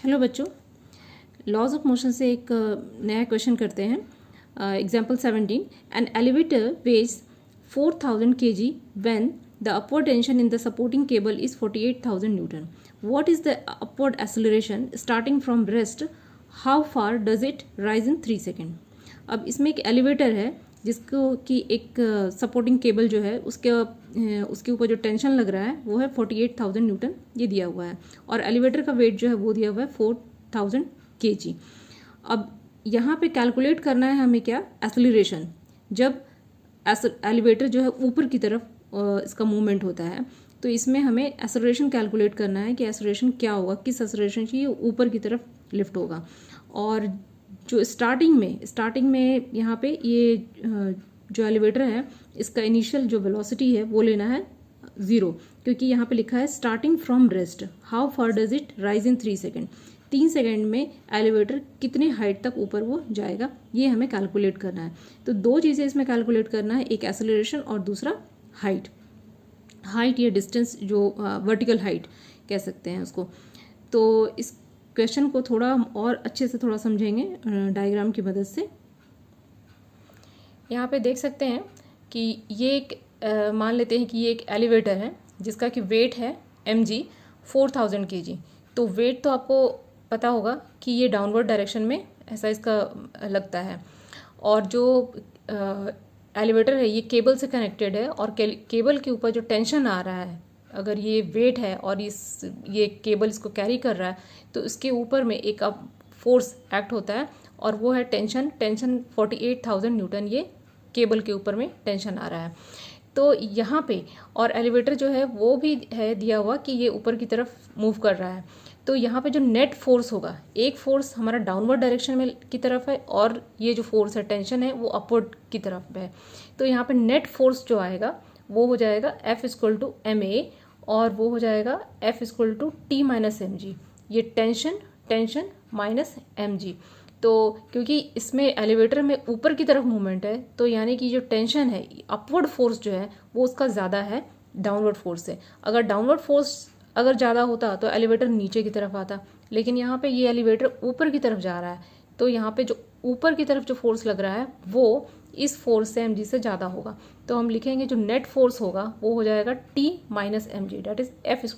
Hello बच्चों, laws of motion से एक नया क्वेश्चन करते हैं। Example 17, an elevator weighs 4000 kg when the upward tension in the supporting cable is 48,000 newton. What is the upward acceleration starting from rest? How far does it rise in 3 second. अब इसमें एक elevator है जिसको कि एक supporting cable जो है उसके ऊपर जो टेंशन लग रहा है वो है 48,000 न्यूटन, ये दिया हुआ है। और एलिवेटर का वेट जो है वो दिया हुआ है 4000 kg। अब यहाँ पे कैलकुलेट करना है हमें क्या, एक्सेलरेशन। जब एलिवेटर जो है ऊपर की तरफ इसका मूवमेंट होता है तो इसमें हमें एक्सेलरेशन कैलकुलेट करना है कि एक्सेलरेशन क्या होगा, किस एक्सेलरेशन से ये ऊपर की तरफ लिफ्ट होगा। और जो स्टार्टिंग में यहाँ पे ये जो एलिवेटर है इसका इनिशियल जो वेलोसिटी है वो लेना है 0, क्योंकि यहाँ पे लिखा है starting from rest how far does it rise in 3 second. 3 second में एलिवेटर कितने हाइट तक ऊपर वो जाएगा, ये हमें कैलकुलेट करना है। तो दो चीज़ें इसमें कैलकुलेट करना है, एक एक्सेलरेशन और दूसरा हाइट या डिस्टेंस, जो वर्टिकल हाइट कह सकते हैं उसको। तो इस क्वेश्चन को थोड़ा हम और अच्छे से थोड़ा समझेंगे डायग्राम की मदद से। यहाँ पे देख सकते हैं कि ये एक मान लेते हैं कि ये एक एलिवेटर है जिसका कि वेट है mg 4000 kg। तो वेट तो आपको पता होगा कि ये डाउनवर्ड डायरेक्शन में ऐसा इसका लगता है। और जो एलिवेटर है ये केबल से कनेक्टेड है और केबल के ऊपर जो टेंशन आ रहा है, अगर ये वेट है और ये केबल इसको कैरी कर रहा है तो इसके ऊपर में एक अब फोर्स एक्ट होता है और वो है टेंशन 48,000 न्यूटन। ये केबल के ऊपर में टेंशन आ रहा है। तो यहाँ पे और एलिवेटर जो है वो भी है दिया हुआ कि ये ऊपर की तरफ मूव कर रहा है। तो यहाँ पे जो नेट फोर्स होगा, एक फोर्स हमारा डाउनवर्ड डायरेक्शन में की तरफ है और ये जो फोर्स है टेंशन है वो अपवर्ड की तरफ है। तो यहाँ पे नेट फोर्स जो आएगा वो हो जाएगा F = ma और वो हो जाएगा F = T - mg। ये टेंशन माइनस mg। तो क्योंकि इसमें एलिवेटर में ऊपर की तरफ मूवमेंट है तो यानी कि जो टेंशन है, अपवर्ड फोर्स जो है वो उसका ज़्यादा है डाउनवर्ड फोर्स से। अगर डाउनवर्ड फोर्स अगर ज़्यादा होता तो एलिवेटर नीचे की तरफ आता, लेकिन यहाँ पे ये एलिवेटर ऊपर की तरफ जा रहा है तो यहाँ पे जो ऊपर की तरफ जो फोर्स लग रहा है वो इस फोर्स से mg से ज़्यादा होगा। तो हम लिखेंगे जो नेट फोर्स होगा वो हो जाएगा T - mg, that is F =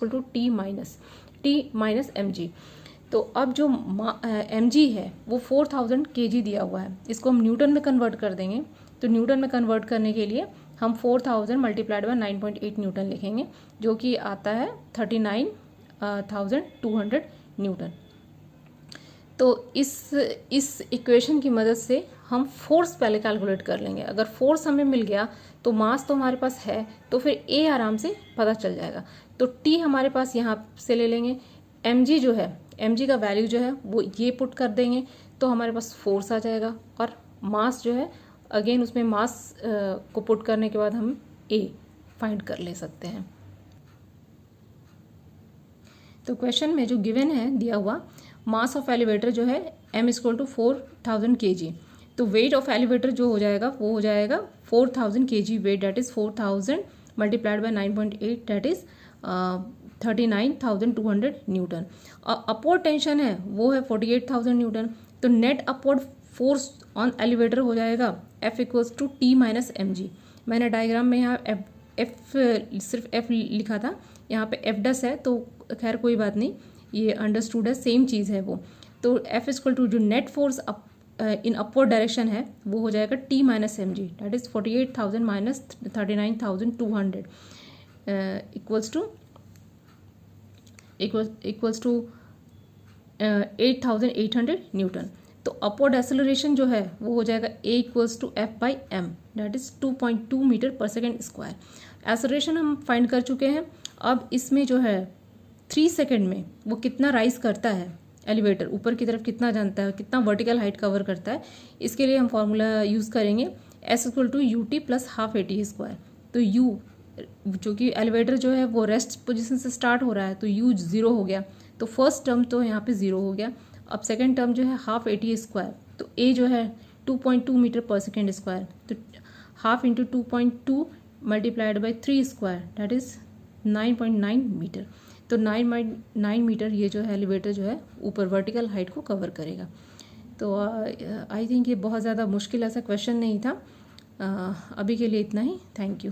T - mg। तो अब जो mg है वो 4000 kg दिया हुआ है, इसको हम न्यूटन में कन्वर्ट कर देंगे। तो न्यूटन में कन्वर्ट करने के लिए हम 4000 × 9.8 न्यूटन लिखेंगे, जो कि आता है 39,200 न्यूटन। तो इस इक्वेशन की मदद से हम फोर्स पहले कैलकुलेट कर लेंगे। अगर फोर्स हमें मिल गया तो मास तो हमारे पास है, तो फिर ए आराम से पता चल जाएगा। तो टी हमारे पास यहाँ से ले लेंगे। mg जो है, mg का वैल्यू जो है वो ये पुट कर देंगे तो हमारे पास फोर्स आ जाएगा। और मास जो है अगेन उसमें मास को पुट करने के बाद हम a फाइंड कर ले सकते हैं। तो क्वेश्चन में जो गिवन है दिया हुआ, मास ऑफ एलिवेटर जो है m = 4000 kg। तो वेट ऑफ एलिवेटर जो हो जाएगा वो हो जाएगा 4000 kg weight, that is 4000 × 9.8 that is 39,200 newton. और अपवर्ड टेंशन है वो है 48,000 न्यूटन। तो net upward force on elevator हो जाएगा F = T - mg। मैंने डायग्राम में यहाँ सिर्फ F लिखा था, यहाँ पे F' है तो खैर कोई बात नहीं, ये अंडरस्टूड है, सेम चीज़ है वो। तो F = जो net force in upward direction है वो हो जाएगा T - mg, that is 48,000 - 39,200 equals to 8,800 newton. तो अपवर्ड एक्सेलरेशन जो है वो हो जाएगा A = F/m, दैट इज 2.2 मीटर/सेकेंड²। एक्सेलरेशन हम फाइंड कर चुके हैं। अब इसमें जो है 3 सेकेंड में वो कितना राइज करता है, एलिवेटर ऊपर की तरफ कितना जानता है, कितना वर्टिकल हाइट कवर करता है, इसके लिए हम फॉर्मूला यूज़ करेंगे S = ut + ½ at²। तो u जो कि एलिवेटर जो है वो रेस्ट पोजीशन से स्टार्ट हो रहा है तो u 0 हो गया, तो फर्स्ट टर्म तो यहाँ पे 0 हो गया। अब सेकेंड टर्म जो है ½ at², तो a जो है 2.2 मीटर/सेकेंड²। तो ½ × 2.2 × 3² दैट इज 9.9 मीटर। तो 9 मीटर ये जो है एलिवेटर जो है ऊपर वर्टिकल हाइट को कवर करेगा। तो आई थिंक ये बहुत ज़्यादा मुश्किल ऐसा क्वेश्चन नहीं था। अभी के लिए इतना ही। Thank you.